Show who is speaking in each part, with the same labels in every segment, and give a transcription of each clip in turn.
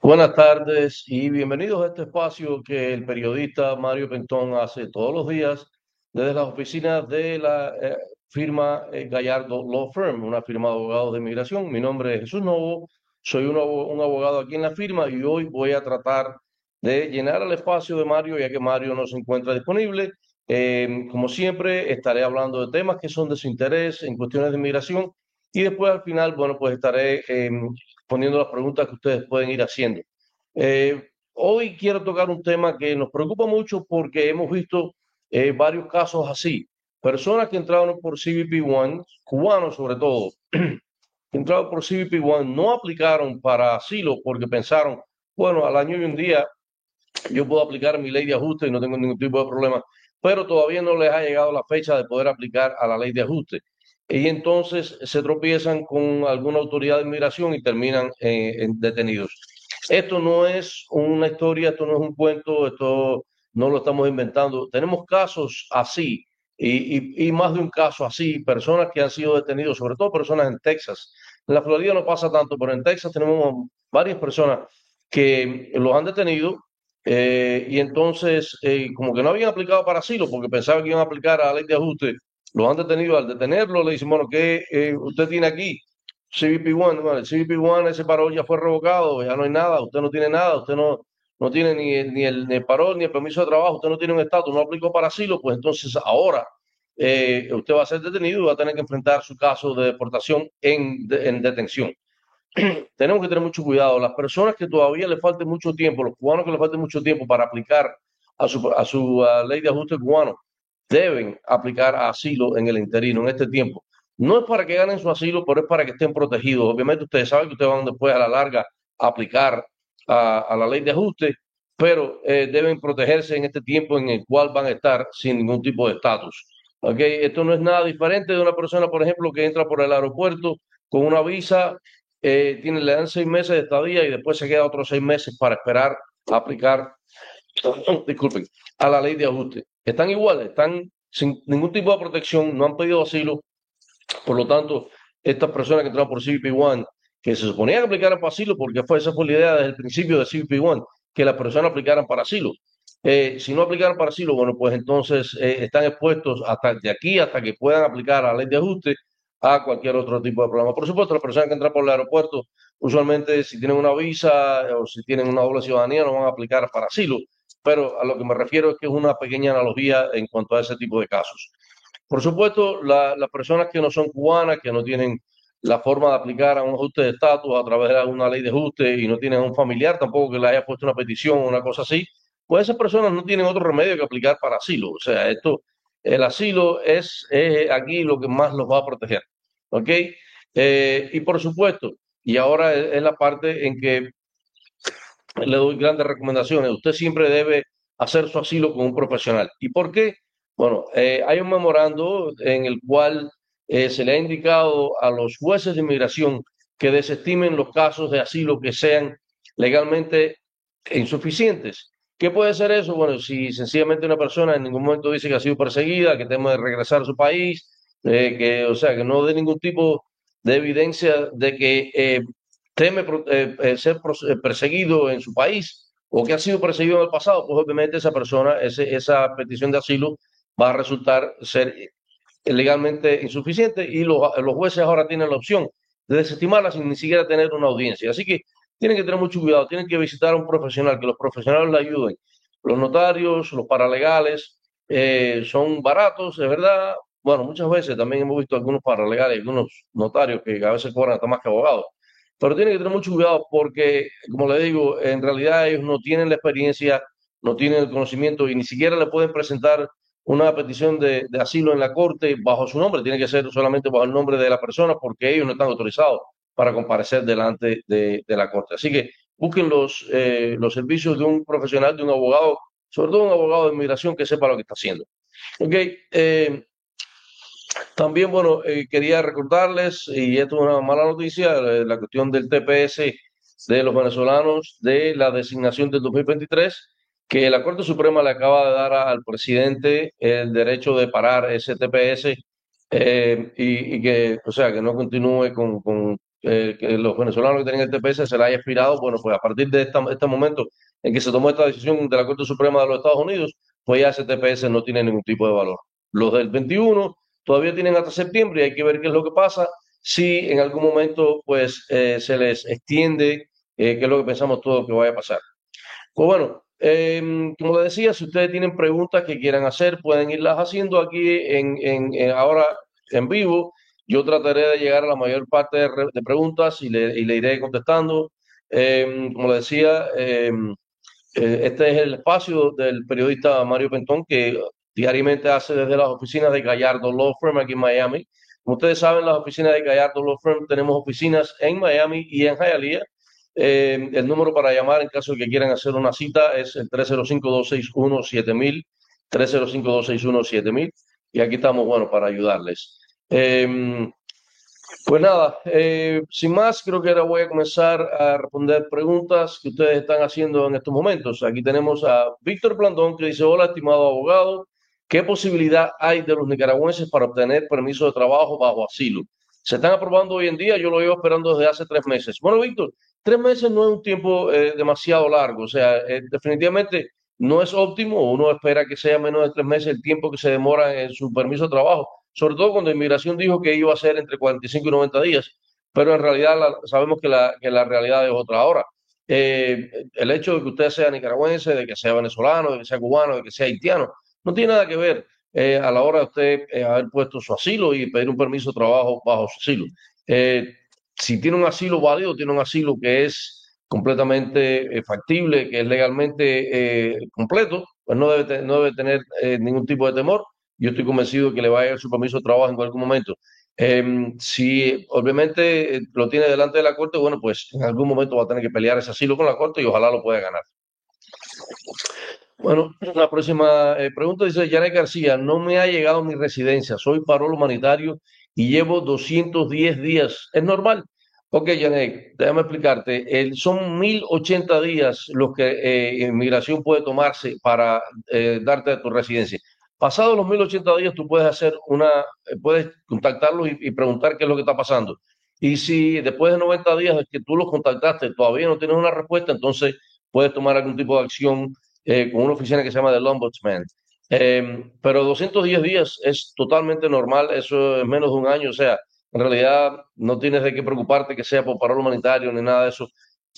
Speaker 1: Buenas tardes y bienvenidos a este espacio que el periodista Mario Pentón hace todos los días desde las oficinas de la firma Gallardo Law Firm, una firma de abogados de inmigración. Mi nombre es Jesús Novo, soy un abogado aquí en la firma y hoy voy a tratar de llenar el espacio de Mario ya que Mario no se encuentra disponible. Como siempre, estaré hablando de temas que son de su interés en cuestiones de inmigración y después al final, bueno, pues estaré poniendo las preguntas que ustedes pueden ir haciendo. Hoy quiero tocar un tema que nos preocupa mucho porque hemos visto varios casos así. Personas que entraron por CBP-1, cubanos sobre todo, que entraron por CBP-1, no aplicaron para asilo porque pensaron, bueno, al año y un día yo puedo aplicar mi ley de ajuste y no tengo ningún tipo de problema, pero todavía no les ha llegado la fecha de poder aplicar a la ley de ajuste. Y entonces se tropiezan con alguna autoridad de inmigración y terminan detenidos. Esto no es una historia, esto no es un cuento, esto no lo estamos inventando. Tenemos casos así y más de un caso así, personas que han sido detenidos, sobre todo personas en Texas. En la Florida no pasa tanto, pero en Texas tenemos varias personas que los han detenido y entonces, como que no habían aplicado para asilo porque pensaban que iban a aplicar a la ley de ajuste, los han detenido. Al detenerlo, le dicen, bueno, ¿qué usted tiene aquí? CBP-1, bueno, el CBP-1, ese parol ya fue revocado, ya no hay nada, usted no tiene nada, usted no tiene ni el parol ni el permiso de trabajo, usted no tiene un estatus, no aplicó para asilo, pues entonces ahora usted va a ser detenido y va a tener que enfrentar su caso de deportación en detención. Tenemos que tener mucho cuidado. Las personas que todavía le falte mucho tiempo, los cubanos que le falte mucho tiempo para aplicar a su ley de ajuste cubano, deben aplicar a asilo en el interino, en este tiempo. No es para que ganen su asilo, pero es para que estén protegidos. Obviamente ustedes saben que ustedes van después a la larga a aplicar a la ley de ajuste, pero deben protegerse en este tiempo en el cual van a estar sin ningún tipo de estatus. ¿Okay? Esto no es nada diferente de una persona, por ejemplo, que entra por el aeropuerto con una visa, le dan 6 meses de estadía y después se queda otros 6 meses para esperar a aplicar, disculpen, a la ley de ajuste. Están iguales, están sin ningún tipo de protección, no han pedido asilo. Por lo tanto, estas personas que entraron por CBP-1, que se suponía que aplicaran para asilo, porque esa fue la idea desde el principio de CBP-1, que las personas aplicaran para asilo. Si no aplicaran para asilo, bueno, pues entonces están expuestos hasta de aquí hasta que puedan aplicar a la ley de ajuste a cualquier otro tipo de problema. Por supuesto, las personas que entran por el aeropuerto, usualmente si tienen una visa o si tienen una doble ciudadanía, no van a aplicar para asilo. Pero a lo que me refiero es que es una pequeña analogía en cuanto a ese tipo de casos. Por supuesto, las personas que no son cubanas, que no tienen la forma de aplicar a un ajuste de estatus a través de una ley de ajuste y no tienen a un familiar tampoco que le haya puesto una petición o una cosa así, pues esas personas no tienen otro remedio que aplicar para asilo. O sea, el asilo es aquí lo que más los va a proteger. ¿Ok? Y por supuesto, y ahora es la parte en que le doy grandes recomendaciones. Usted siempre debe hacer su asilo con un profesional. ¿Y por qué? Bueno, hay un memorando en el cual se le ha indicado a los jueces de inmigración que desestimen los casos de asilo que sean legalmente insuficientes. ¿Qué puede ser eso? Bueno, si sencillamente una persona en ningún momento dice que ha sido perseguida, que teme de regresar a su país, o sea, que no dé ningún tipo de evidencia de que teme ser perseguido en su país o que ha sido perseguido en el pasado, pues obviamente esa persona, esa petición de asilo va a resultar ser legalmente insuficiente y los jueces ahora tienen la opción de desestimarla sin ni siquiera tener una audiencia. Así que tienen que tener mucho cuidado, tienen que visitar a un profesional, que los profesionales le ayuden. Los notarios, los paralegales son baratos, de verdad. Bueno, muchas veces también hemos visto algunos paralegales, algunos notarios que a veces cobran hasta más que abogados. Pero tienen que tener mucho cuidado porque, como le digo, en realidad ellos no tienen la experiencia, no tienen el conocimiento y ni siquiera le pueden presentar una petición de asilo en la corte bajo su nombre, tiene que ser solamente bajo el nombre de la persona porque ellos no están autorizados para comparecer delante de la corte. Así que busquen los servicios de un profesional, de un abogado, sobre todo un abogado de inmigración que sepa lo que está haciendo. Ok, también, bueno, quería recordarles, y esto es una mala noticia, la cuestión del TPS de los venezolanos de la designación del 2023, que la Corte Suprema le acaba de dar al presidente el derecho de parar ese TPS y que, o sea, que no continúe que los venezolanos que tienen el TPS se le haya expirado, bueno, pues a partir de este momento en que se tomó esta decisión de la Corte Suprema de los Estados Unidos, pues ya ese TPS no tiene ningún tipo de valor. Los del 21 todavía tienen hasta septiembre y hay que ver qué es lo que pasa. Si en algún momento pues se les extiende, qué es lo que pensamos todos que vaya a pasar. Pues bueno, como les decía, si ustedes tienen preguntas que quieran hacer, pueden irlas haciendo aquí ahora en vivo. Yo trataré de llegar a la mayor parte de preguntas y le iré contestando. Como les decía, este es el espacio del periodista Mario Pentón que diariamente hace desde las oficinas de Gallardo Law Firm aquí en Miami. Como ustedes saben, las oficinas de Gallardo Law Firm tenemos oficinas en Miami y en Hialeah. El número para llamar en caso de que quieran hacer una cita es el 305-261-7000, 305-261-7000, y aquí estamos, bueno, para ayudarles. Pues nada, sin más, creo que ahora voy a comenzar a responder preguntas que ustedes están haciendo en estos momentos. Aquí tenemos a Víctor Blandón que dice, hola, estimado abogado, ¿qué posibilidad hay de los nicaragüenses para obtener permiso de trabajo bajo asilo? Se están aprobando hoy en día, yo lo llevo esperando desde hace 3 meses. Bueno, Víctor, 3 meses no es un tiempo demasiado largo, o sea, definitivamente no es óptimo, uno espera que sea menos de 3 meses el tiempo que se demora en su permiso de trabajo, sobre todo cuando inmigración dijo que iba a ser entre 45 y 90 días, pero en realidad sabemos que la realidad es otra. Ahora, el hecho de que usted sea nicaragüense, de que sea venezolano, de que sea cubano, de que sea haitiano, no tiene nada que ver a la hora de usted haber puesto su asilo y pedir un permiso de trabajo bajo su asilo. Eh, si tiene un asilo válido, tiene un asilo que es completamente factible, que es legalmente completo, pues no debe tener ningún tipo de temor. Yo estoy convencido de que le va a llegar su permiso de trabajo en cualquier momento. Si obviamente lo tiene delante de la corte, bueno, pues en algún momento va a tener que pelear ese asilo con la corte y ojalá lo pueda ganar. Bueno, la próxima pregunta dice Janet García, no me ha llegado mi residencia, soy parol humanitario y llevo 210 días. ¿Es normal? Ok, Janet, déjame explicarte. Son 1080 días los que inmigración puede tomarse para darte tu residencia. Pasados los 1080 días, tú puedes puedes contactarlos y preguntar qué es lo que está pasando. Y si después de 90 días de que tú los contactaste todavía no tienes una respuesta, entonces puedes tomar algún tipo de acción con una oficina que se llama del Ombudsman. Pero 210 días es totalmente normal, eso es menos de un año, o sea, en realidad no tienes de qué preocuparte que sea por paro humanitario ni nada de eso.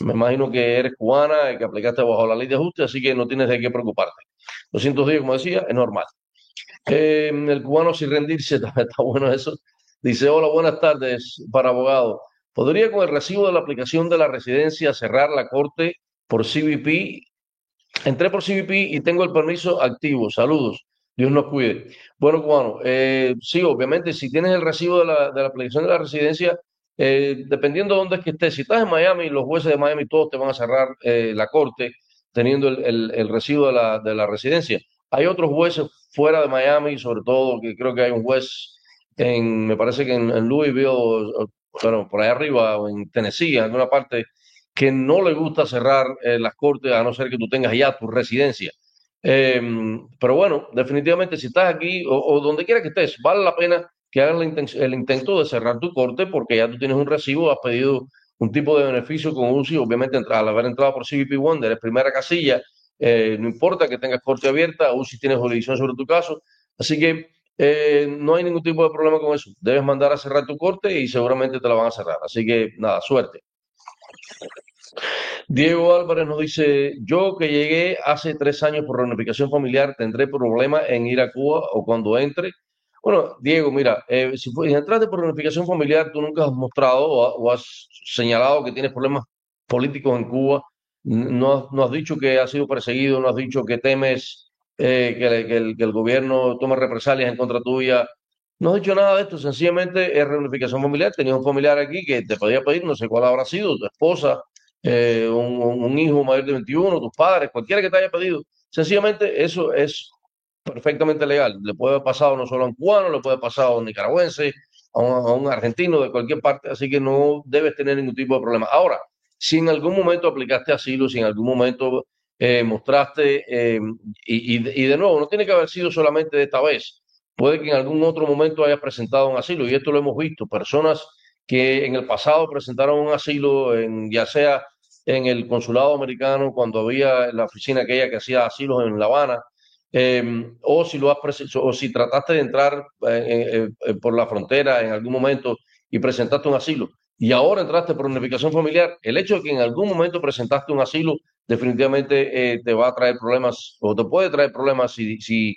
Speaker 1: Me imagino que eres cubana y que aplicaste bajo la ley de ajuste, así que no tienes de qué preocuparte. 200 días, como decía, es normal. El cubano sin rendirse, está bueno eso. Dice, hola, buenas tardes, para abogado. ¿Podría con el recibo de la aplicación de la residencia cerrar la corte por CBP? Entré por CBP y tengo el permiso activo. Saludos. Dios nos cuide. Bueno, cubano, sí, obviamente, si tienes el recibo de la aplicación de la residencia, dependiendo de dónde es que estés, si estás en Miami, los jueces de Miami todos te van a cerrar la corte teniendo el recibo de la residencia. Hay otros jueces fuera de Miami, sobre todo, que creo que hay un juez me parece que en Louisville, bueno, por ahí arriba, o en Tennessee, en alguna parte que no le gusta cerrar las cortes a no ser que tú tengas ya tu residencia. Eh, pero bueno, definitivamente si estás aquí o donde quiera que estés, vale la pena que hagas el intento de cerrar tu corte porque ya tú tienes un recibo, has pedido un tipo de beneficio con UCI, obviamente al haber entrado por CBP One, eres primera casilla, no importa que tengas corte abierta, UCI tiene jurisdicción sobre tu caso, así que no hay ningún tipo de problema con eso. Debes mandar a cerrar tu corte y seguramente te la van a cerrar. Así que nada, suerte. Diego Álvarez nos dice, yo que llegué hace 3 años por reunificación familiar, ¿tendré problema en ir a Cuba o cuando entre? Bueno, Diego, mira, si entraste por reunificación familiar, tú nunca has mostrado o has señalado que tienes problemas políticos en Cuba, no has dicho que has sido perseguido, no has dicho que temes que el gobierno tome represalias en contra tuya, no has dicho nada de esto, sencillamente es reunificación familiar, tenías un familiar aquí que te podía pedir, no sé cuál habrá sido, tu esposa, un hijo mayor de 21, tus padres, cualquiera que te haya pedido. Sencillamente eso es perfectamente legal. Le puede haber pasado no solo a un cubano, le puede pasar a un nicaragüense, a un argentino de cualquier parte, así que no debes tener ningún tipo de problema. Ahora, si en algún momento aplicaste asilo, si en algún momento mostraste, y de nuevo, no tiene que haber sido solamente de esta vez, puede que en algún otro momento hayas presentado un asilo, y esto lo hemos visto, personas que en el pasado presentaron un asilo, ya sea en el consulado americano, cuando había la oficina aquella que hacía asilos en La Habana, o si o si trataste de entrar por la frontera en algún momento y presentaste un asilo, y ahora entraste por unificación familiar, el hecho de que en algún momento presentaste un asilo definitivamente te va a traer problemas o te puede traer problemas si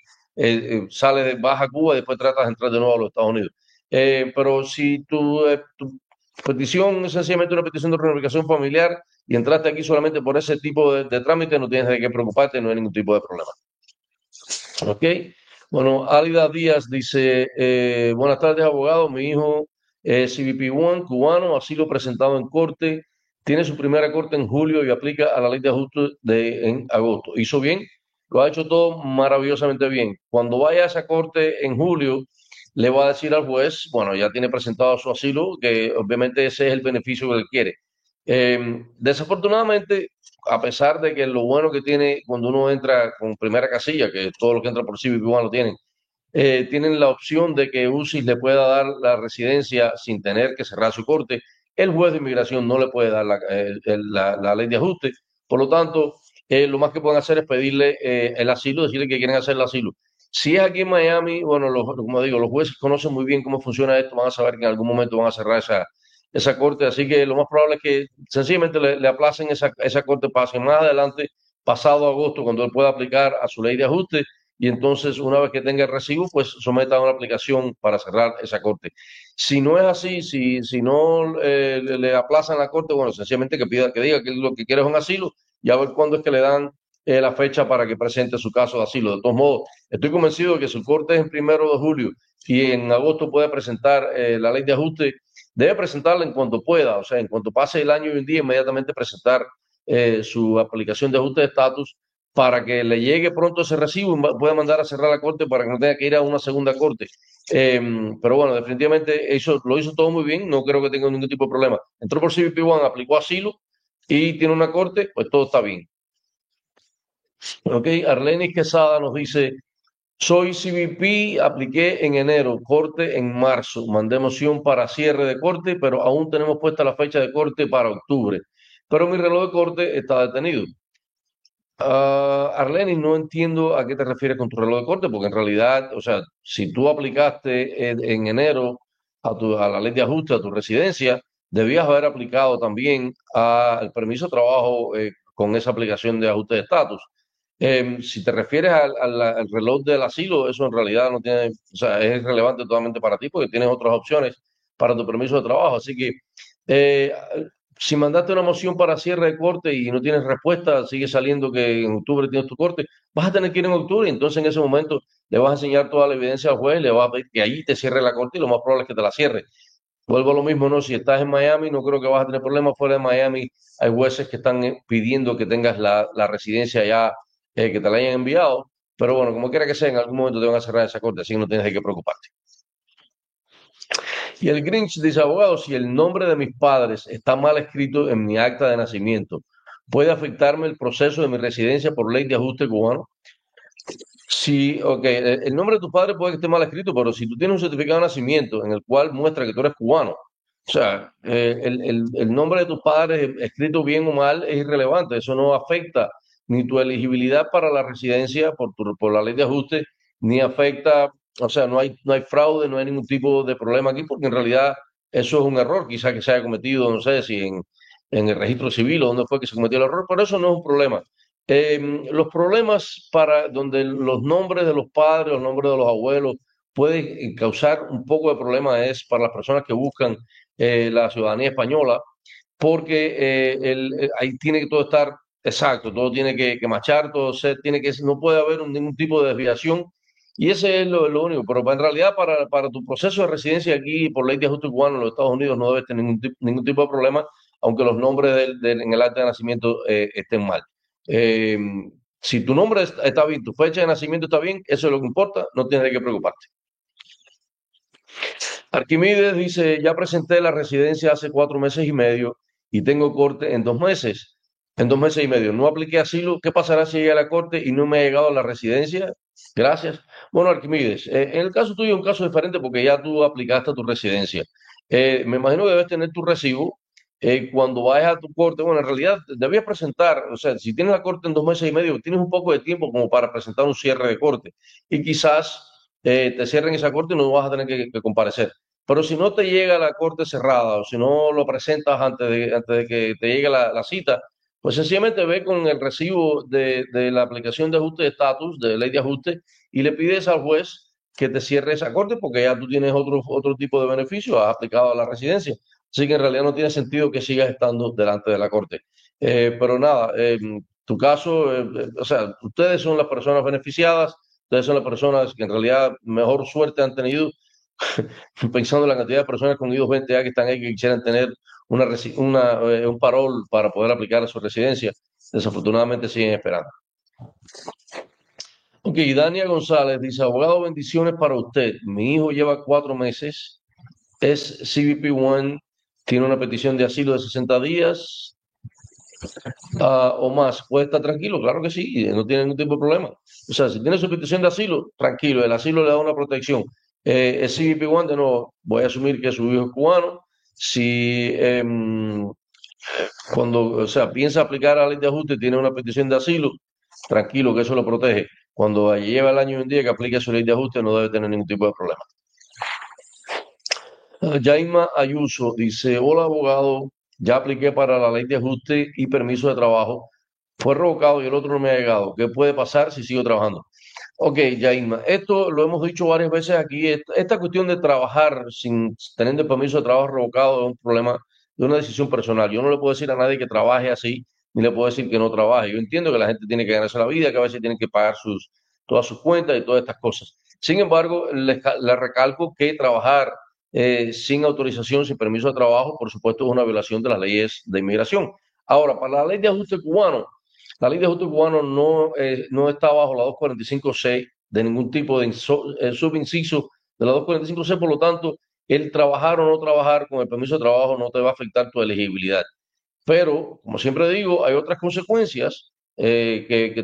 Speaker 1: sales vas a Cuba y después tratas de entrar de nuevo a los Estados Unidos. Pero si tu petición es sencillamente una petición de reunificación familiar y entraste aquí solamente por ese tipo de trámite, no tienes de qué preocuparte, no hay ningún tipo de problema. ¿Ok? Bueno, Álida Díaz dice, buenas tardes, abogado. Mi hijo es CBP-1, cubano, asilo presentado en corte. Tiene su primera corte en julio y aplica a la ley de ajuste en agosto. Hizo bien, lo ha hecho todo maravillosamente bien. Cuando vaya a esa corte en julio, le va a decir al juez, bueno, ya tiene presentado su asilo, que obviamente ese es el beneficio que él quiere. Desafortunadamente, a pesar de que lo bueno que tiene cuando uno entra con primera casilla, que todo lo que entra por CBP One lo tienen, tienen la opción de que UCIS le pueda dar la residencia sin tener que cerrar su corte. El juez de inmigración no le puede dar la ley de ajuste. Por lo tanto, lo más que pueden hacer es pedirle el asilo, decirle que quieren hacer el asilo. Si es aquí en Miami, bueno, como digo, los jueces conocen muy bien cómo funciona esto, van a saber que en algún momento van a cerrar esa corte, así que lo más probable es que sencillamente le aplacen esa corte para que más adelante, pasado agosto, cuando él pueda aplicar a su ley de ajuste, y entonces una vez que tenga el recibo, pues someta una aplicación para cerrar esa corte. Si no es así, si no le aplazan la corte, bueno, sencillamente que diga que lo que quiere es un asilo y a ver cuándo es que le dan la fecha para que presente su caso de asilo. De todos modos, estoy convencido de que su corte es en 1 de julio y en agosto puede presentar la ley de ajuste. Debe presentarla en cuanto pueda, o sea, en cuanto pase el año y un día, inmediatamente presentar su aplicación de ajuste de estatus para que le llegue pronto ese recibo y pueda mandar a cerrar la corte para que no tenga que ir a una segunda corte. Pero bueno, definitivamente lo hizo todo muy bien, no creo que tenga ningún tipo de problema. Entró por CBP One, aplicó asilo y tiene una corte, pues todo está bien. Ok, Arlenis Quesada nos dice, soy CBP, apliqué en enero, corte en marzo, mandé moción para cierre de corte, pero aún tenemos puesta la fecha de corte para octubre. Pero mi reloj de corte está detenido. Arleni, no entiendo a qué te refieres con tu reloj de corte, porque en realidad, o sea, si tú aplicaste en enero a la ley de ajuste a tu residencia, debías haber aplicado también al permiso de trabajo con esa aplicación de ajuste de estatus. Si te refieres al reloj del asilo, eso en realidad no tiene, o sea, es relevante totalmente para ti porque tienes otras opciones para tu permiso de trabajo. Así que eh, si mandaste una moción para cierre de corte y no tienes respuesta, sigue saliendo que en octubre tienes tu corte, vas a tener que ir en octubre y entonces en ese momento le vas a enseñar toda la evidencia al juez, le vas a pedir que ahí te cierre la corte y lo más probable es que te la cierre. Vuelvo a lo mismo, ¿no? Si estás en Miami, no creo que vas a tener problemas fuera de Miami. Hay jueces que están pidiendo que tengas la residencia ya, que te la hayan enviado. Pero bueno, como quiera que sea, en algún momento te van a cerrar esa corte, así que no tienes de qué preocuparte. Y el Grinch dice, abogado, si el nombre de mis padres está mal escrito en mi acta de nacimiento, ¿puede afectarme el proceso de mi residencia por ley de ajuste cubano? Sí, ok, el nombre de tus padres puede que esté mal escrito, pero si tú tienes un certificado de nacimiento en el cual muestra que tú eres cubano, o sea, el nombre de tus padres, escrito bien o mal, es irrelevante. Eso no afecta ni tu elegibilidad para la residencia por la ley de ajuste, ni afecta, o sea, no hay fraude, no hay ningún tipo de problema aquí, porque en realidad eso es un error, quizá que se haya cometido, no sé si en el registro civil o dónde fue que se cometió el error, pero eso no es un problema. Los problemas para donde los nombres de los padres, los nombres de los abuelos pueden causar un poco de problema es para las personas que buscan la ciudadanía española, porque ahí tiene que todo estar exacto, todo tiene que machar, no puede haber ningún tipo de desviación, y ese es lo único. Pero en realidad, para tu proceso de residencia aquí, por ley de ajuste cubano en los Estados Unidos, no debes tener ningún tipo de problema, aunque los nombres en el acta de nacimiento estén mal. Eh, si tu nombre está bien, tu fecha de nacimiento está bien, eso es lo que importa, no tienes de qué preocuparte. Arquímedes dice, ya presenté la residencia hace 4 meses y medio y tengo corte en 2 meses. En 2 meses y medio. No apliqué asilo. ¿Qué pasará si llegué a la corte y no me ha llegado a la residencia? Gracias. Bueno, Arquímedes, en el caso tuyo es un caso diferente porque ya tú aplicaste a tu residencia. Me imagino que debes tener tu recibo. Cuando vayas a tu corte, bueno, en realidad debías presentar, o sea, si tienes la corte en 2 meses y medio, tienes un poco de tiempo como para presentar un cierre de corte. Y quizás te cierren esa corte y no vas a tener que comparecer. Pero si no te llega la corte cerrada o si no lo presentas antes de que te llegue la cita, pues sencillamente ve con el recibo de la aplicación de ajuste de estatus, de ley de ajuste, y le pides al juez que te cierre esa corte porque ya tú tienes otro tipo de beneficio, has aplicado a la residencia. Así que en realidad no tiene sentido que sigas estando delante de la corte. Pero nada, tu caso, o sea, ustedes son las personas beneficiadas, ustedes son las personas que en realidad mejor suerte han tenido, pensando en la cantidad de personas con I-220A que están ahí que quisieran tener un parol para poder aplicar a su residencia. Desafortunadamente siguen esperando. Ok, Dania González dice, abogado, bendiciones para usted. Mi hijo lleva 4 meses, es CBP-1, tiene una petición de asilo de 60 días o más. ¿Puede estar tranquilo? Claro que sí, no tiene ningún tipo de problema. O sea, si tiene su petición de asilo, tranquilo, el asilo le da una protección. Es CBP-1, de nuevo, voy a asumir que su hijo es cubano. Si cuando, o sea, piensa aplicar a la ley de ajuste y tiene una petición de asilo, tranquilo que eso lo protege. Cuando lleva el año y un día que aplique su ley de ajuste, no debe tener ningún tipo de problema. Yaima Ayuso dice, hola abogado, ya apliqué para la ley de ajuste y permiso de trabajo. Fue revocado y el otro no me ha llegado. ¿Qué puede pasar si sigo trabajando? Ok, Yaima, esto lo hemos dicho varias veces aquí. Esta cuestión de trabajar sin tener el permiso de trabajo revocado es un problema de una decisión personal. Yo no le puedo decir a nadie que trabaje así, ni le puedo decir que no trabaje. Yo entiendo que la gente tiene que ganarse la vida, que a veces tienen que pagar todas sus cuentas y todas estas cosas. Sin embargo, le recalco que trabajar sin autorización, sin permiso de trabajo, por supuesto, es una violación de las leyes de inmigración. Ahora, para la ley de ajuste cubano, la ley de ajuste cubano no está bajo la 245C de ningún tipo de subinciso de la 245C, por lo tanto, el trabajar o no trabajar con el permiso de trabajo no te va a afectar tu elegibilidad. Pero, como siempre digo, hay otras consecuencias que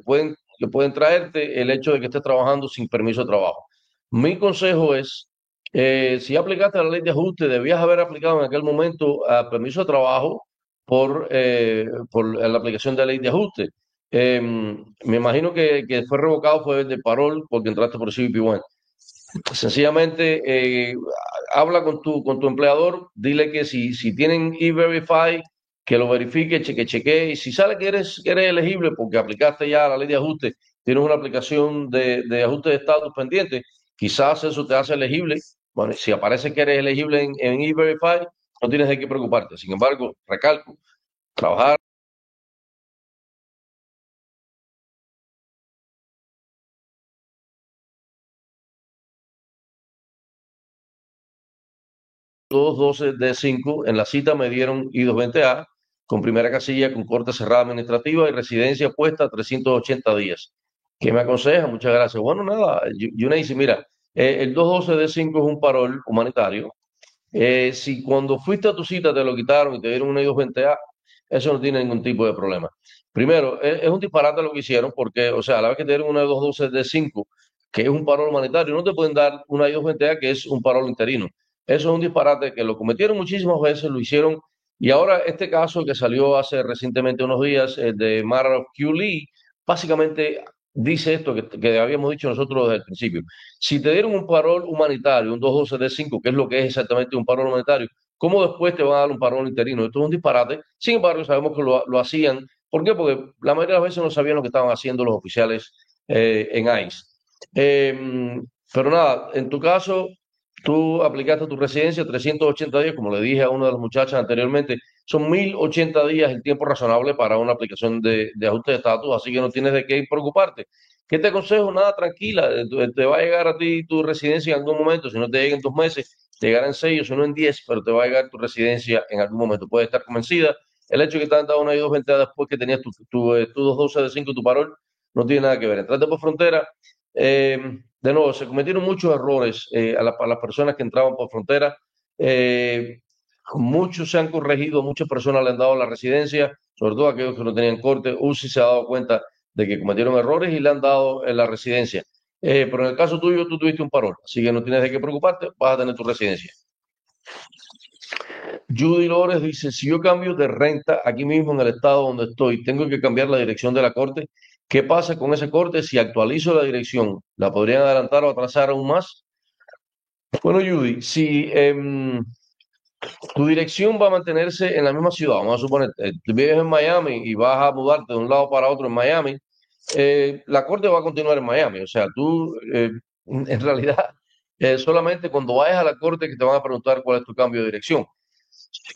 Speaker 1: pueden traerte el hecho de que estés trabajando sin permiso de trabajo. Mi consejo es, si aplicaste la ley de ajuste, debías haber aplicado en aquel momento a permiso de trabajo por la aplicación de la ley de ajuste. Me imagino que fue revocado fue de parol porque entraste por CBP-1. Sencillamente, habla con tu empleador, dile que si tienen E-Verify, que lo verifique, chequee, y si sale que eres elegible porque aplicaste ya la ley de ajuste, tienes una aplicación de ajuste de estatus pendiente, quizás eso te hace elegible. Bueno, si aparece que eres elegible en E-Verify, no tienes de qué preocuparte. Sin embargo, recalco, trabajar todos 12 de 5 en la cita me dieron I-220A con primera casilla, con corte cerrada administrativa y residencia puesta a 380 días. ¿Qué me aconseja? Muchas gracias. Bueno, nada, Yuna dice, mira, el 212 de 5 es un parol humanitario. Si cuando fuiste a tu cita te lo quitaron y te dieron una I-220A, eso no tiene ningún tipo de problema. Primero, es un disparate lo que hicieron porque, o sea, a la vez que te dieron una 212 de 5 que es un parol humanitario, no te pueden dar una I-220A que es un parol interino. Eso es un disparate que lo cometieron muchísimas veces, lo hicieron. Y ahora este caso que salió hace recientemente unos días, de Matter of Q. Lee, básicamente dice esto que habíamos dicho nosotros desde el principio. Si te dieron un parol humanitario, un 212 de 5 que es lo que es exactamente un parol humanitario, ¿cómo después te van a dar un parol interino? Esto es un disparate. Sin embargo, sabemos que lo hacían. ¿Por qué? Porque la mayoría de las veces no sabían lo que estaban haciendo los oficiales en ICE. Pero nada, en tu caso, tú aplicaste tu residencia 380 días, como le dije a una de las muchachas anteriormente, son 1080 días el tiempo razonable para una aplicación de ajuste de estatus, así que no tienes de qué preocuparte. ¿Qué te aconsejo? Nada, tranquila, te va a llegar a ti tu residencia en algún momento, si no te llega en 2 meses, te llegará en 6 o si no en 10, pero te va a llegar tu residencia en algún momento. Puedes estar convencida. El hecho de que te han dado una I-220 después que tenías tu 212 de 5 tu parol, no tiene nada que ver. Entraste por frontera, eh, de nuevo, se cometieron muchos errores a las personas que entraban por frontera. Eh, Muchos se han corregido, muchas personas le han dado la residencia, sobre todo aquellos que no tenían corte. UCI se ha dado cuenta de que cometieron errores y le han dado la residencia. Pero en el caso tuyo, tú tuviste un parol, así que no tienes de qué preocuparte, vas a tener tu residencia. Judy Lores dice, si yo cambio de renta aquí mismo en el estado donde estoy, tengo que cambiar la dirección de la corte. ¿Qué pasa con ese corte si actualizo la dirección? ¿La podrían adelantar o atrasar aún más? Bueno, Judy, si tu dirección va a mantenerse en la misma ciudad, vamos a suponer, tú vives en Miami y vas a mudarte de un lado para otro en Miami, la corte va a continuar en Miami. O sea, tú, en realidad, solamente cuando vayas a la corte que te van a preguntar cuál es tu cambio de dirección.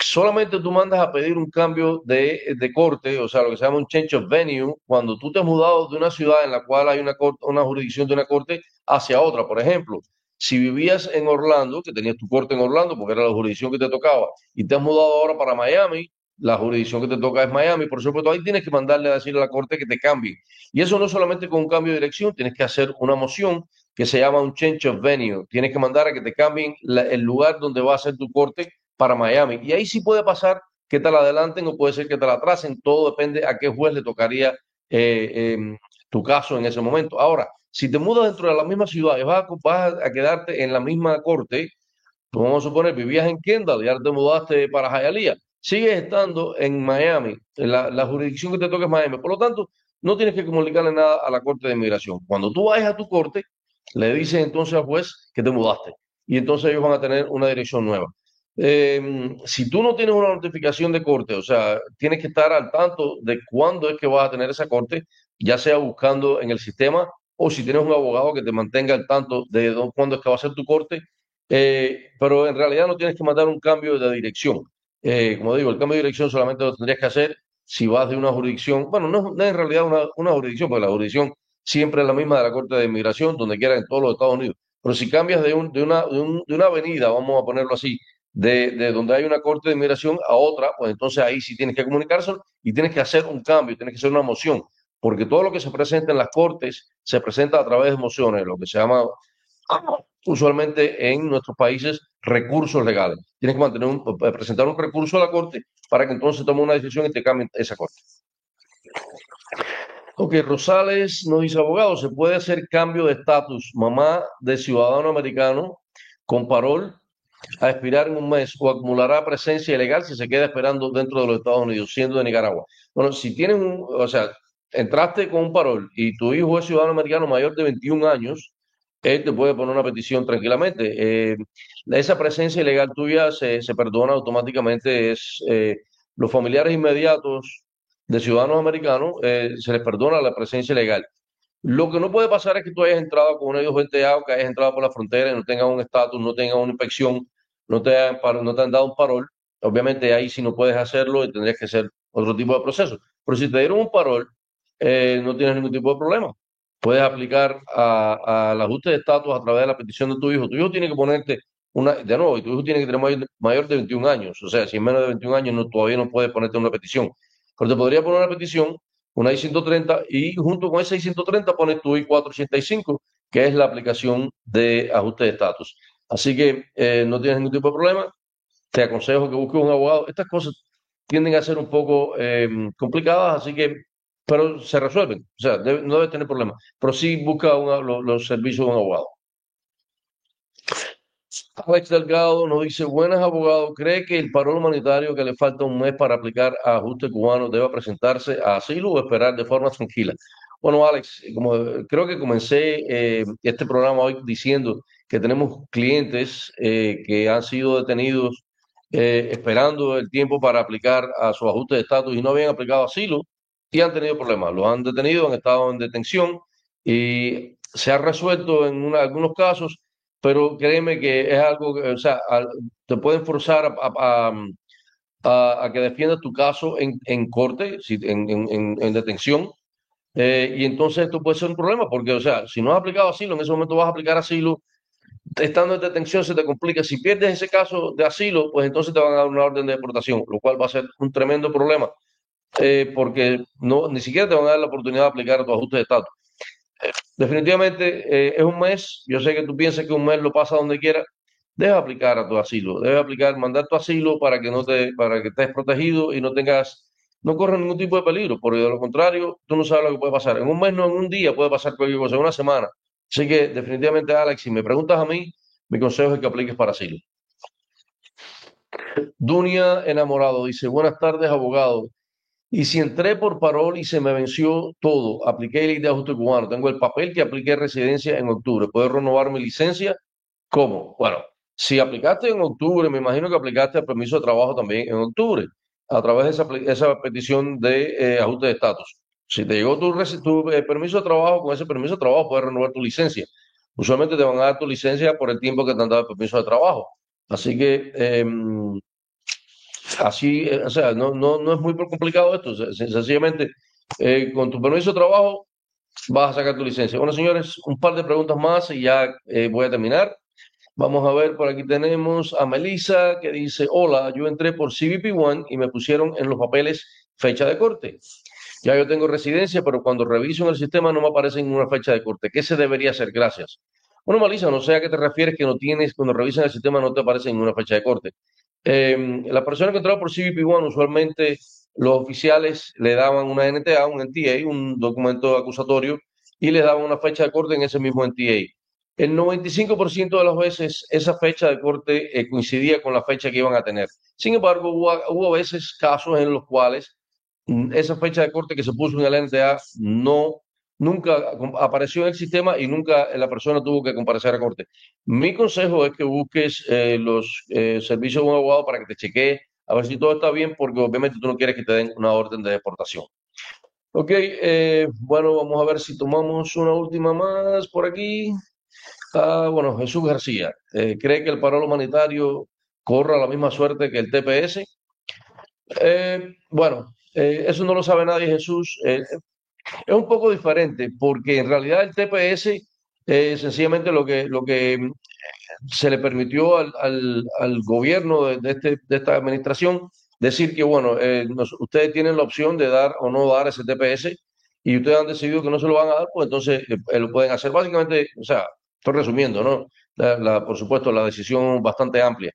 Speaker 1: Solamente tú mandas a pedir un cambio de corte, o sea, lo que se llama un change of venue, cuando tú te has mudado de una ciudad en la cual hay una corte, una jurisdicción de una corte hacia otra. Por ejemplo, si vivías en Orlando, que tenías tu corte en Orlando porque era la jurisdicción que te tocaba, y te has mudado ahora para Miami, la jurisdicción que te toca es Miami, por supuesto, ahí tienes que mandarle a decir a la corte que te cambie. Y eso no solamente con un cambio de dirección, tienes que hacer una moción que se llama un change of venue. Tienes que mandar a que te cambien el lugar donde va a ser tu corte para Miami. Y ahí sí puede pasar que te la adelanten o puede ser que te la atrasen. Todo depende a qué juez le tocaría tu caso en ese momento. Ahora, si te mudas dentro de la misma ciudad y vas a quedarte en la misma corte, tú vamos a suponer, vivías en Kendall y ahora te mudaste para Hialeah, sigues estando en Miami, en la jurisdicción que te toca es Miami. Por lo tanto, no tienes que comunicarle nada a la Corte de Inmigración. Cuando tú vayas a tu corte, le dices entonces al juez que te mudaste y entonces ellos van a tener una dirección nueva. Si tú no tienes una notificación de corte, o sea, tienes que estar al tanto de cuándo es que vas a tener esa corte, ya sea buscando en el sistema o si tienes un abogado que te mantenga al tanto de cuándo es que va a ser tu corte, pero en realidad no tienes que mandar un cambio de dirección. Como digo, el cambio de dirección solamente lo tendrías que hacer si vas de una jurisdicción, bueno, no es en realidad una jurisdicción, porque la jurisdicción siempre es la misma de la Corte de Inmigración, donde quiera en todos los Estados Unidos. Pero si cambias de una avenida, vamos a ponerlo así, de donde hay una Corte de Inmigración a otra, pues entonces ahí sí tienes que comunicárselo y tienes que hacer un cambio, tienes que hacer una moción, porque todo lo que se presenta en las cortes se presenta a través de mociones, lo que se llama usualmente en nuestros países recursos legales. Tienes que presentar un recurso a la corte para que entonces tome una decisión y te cambien esa corte. Ok, Rosales nos dice, abogado, ¿se puede hacer cambio de estatus mamá de ciudadano americano con parol a expirar en un mes o acumulará presencia ilegal si se queda esperando dentro de los Estados Unidos, siendo de Nicaragua? Bueno, si tienen o sea, entraste con un parol y tu hijo es ciudadano americano mayor de 21 años, él te puede poner una petición tranquilamente. Esa presencia ilegal tuya se perdona automáticamente. Los familiares inmediatos de ciudadanos americanos se les perdona la presencia ilegal. Lo que no puede pasar es que tú hayas entrado con un I-220A o que hayas entrado por la frontera y no tengas un estatus, no tengas una inspección, no te han dado un parol. Obviamente ahí sí no puedes hacerlo y tendrías que hacer otro tipo de proceso. Pero si te dieron un parol, no tienes ningún tipo de problema. Puedes aplicar al ajuste de estatus a través de la petición de tu hijo. Tu hijo tiene que ponerte de nuevo, y tu hijo tiene que tener mayor de 21 años. O sea, si es menos de 21 años, todavía no puede ponerte una petición. Pero te podría poner una petición, una I-130, y junto con esa I-130 pones tu I-485, que es la aplicación de ajuste de estatus. Así que no tienes ningún tipo de problema. Te aconsejo que busques un abogado. Estas cosas tienden a ser un poco complicadas, así que, pero se resuelven. O sea, no debes tener problemas. Pero sí busca los servicios de un abogado. Alex Delgado nos dice, buenas abogado, ¿cree que el parol humanitario que le falta un mes para aplicar a ajuste cubano debe presentarse a asilo o esperar de forma tranquila? Bueno, Alex, como creo que comencé este programa hoy diciendo que tenemos clientes que han sido detenidos esperando el tiempo para aplicar a su ajuste de estatus y no habían aplicado asilo y han tenido problemas. Los han detenido, han estado en detención y se ha resuelto en algunos casos, pero créeme que es algo que, o sea, te pueden forzar a que defiendas tu caso en corte, en detención, y entonces esto puede ser un problema, porque, o sea, si no has aplicado asilo, en ese momento vas a aplicar asilo, estando en detención se te complica. Si pierdes ese caso de asilo, pues entonces te van a dar una orden de deportación, lo cual va a ser un tremendo problema, porque ni siquiera te van a dar la oportunidad de aplicar tu ajuste de estatus. Definitivamente es un mes. Yo sé que tú piensas que un mes lo pasa donde quiera. Debes aplicar a tu asilo, debes aplicar, mandar tu asilo para que para que estés protegido y no corras ningún tipo de peligro, porque de lo contrario, tú no sabes lo que puede pasar. En un mes, no, en un día puede pasar cualquier cosa, en una semana. Así que definitivamente, Alex, si me preguntas a mí, mi consejo es que apliques para asilo. Dunia Enamorado dice, buenas tardes, abogado. Y si entré por parol y se me venció todo, apliqué ley de ajuste cubano, tengo el papel que apliqué residencia en octubre, ¿puedo renovar mi licencia? ¿Cómo? Bueno, si aplicaste en octubre, me imagino que aplicaste el permiso de trabajo también en octubre, a través de esa petición de ajuste de estatus. Si te llegó tu permiso de trabajo, con ese permiso de trabajo puedes renovar tu licencia. Usualmente te van a dar tu licencia por el tiempo que te han dado el permiso de trabajo. Así que así, o sea, no es muy complicado esto. Sencillamente, con tu permiso de trabajo vas a sacar tu licencia. Bueno, señores, un par de preguntas más y ya voy a terminar. Vamos a ver, por aquí tenemos a Melissa que dice, hola, yo entré por CBP One y me pusieron en los papeles fecha de corte. Ya yo tengo residencia, pero cuando reviso en el sistema no me aparece ninguna fecha de corte. ¿Qué se debería hacer? Gracias. Bueno, Melissa, no sé a qué te refieres que no tienes, cuando revisan el sistema no te aparece ninguna fecha de corte. La persona que entraba por CBP One, usualmente los oficiales le daban una NTA, un NTA, un documento acusatorio, y les daban una fecha de corte en ese mismo NTA. El 95% de las veces esa fecha de corte coincidía con la fecha que iban a tener. Sin embargo, hubo a veces casos en los cuales esa fecha de corte que se puso en el NTA nunca apareció en el sistema y nunca la persona tuvo que comparecer a corte. Mi consejo es que busques los servicios de un abogado para que te chequee a ver si todo está bien, porque obviamente tú no quieres que te den una orden de deportación. Ok, bueno, vamos a ver si tomamos una última más por aquí. Bueno, Jesús García, ¿cree que el paro humanitario corra la misma suerte que el TPS? Bueno, eso no lo sabe nadie, Jesús. Es un poco diferente porque en realidad el TPS sencillamente lo que se le permitió al gobierno de esta administración decir que, bueno, ustedes tienen la opción de dar o no dar ese TPS y ustedes han decidido que no se lo van a dar, pues entonces lo pueden hacer. Básicamente, o sea, estoy resumiendo, ¿no? Por supuesto, la decisión bastante amplia.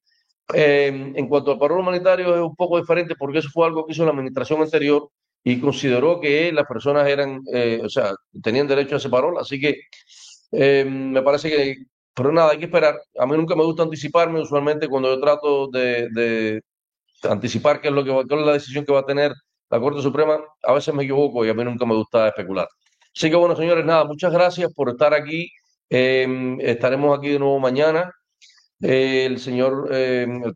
Speaker 1: En cuanto al paro humanitario es un poco diferente porque eso fue algo que hizo la administración anterior y consideró que las personas eran, o sea, tenían derecho a ese parol, así que me parece que, pero nada, hay que esperar. A mí nunca me gusta anticiparme, usualmente cuando yo trato de anticipar qué es cuál es la decisión que va a tener la Corte Suprema, a veces me equivoco y a mí nunca me gusta especular. Así que bueno, señores, nada, muchas gracias por estar aquí. Estaremos aquí de nuevo mañana. El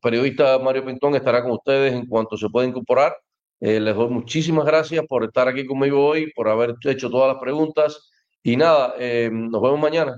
Speaker 1: periodista Mario Pintón estará con ustedes en cuanto se pueda incorporar. Les doy muchísimas gracias por estar aquí conmigo hoy, por haber hecho todas las preguntas. Y nada, nos vemos mañana.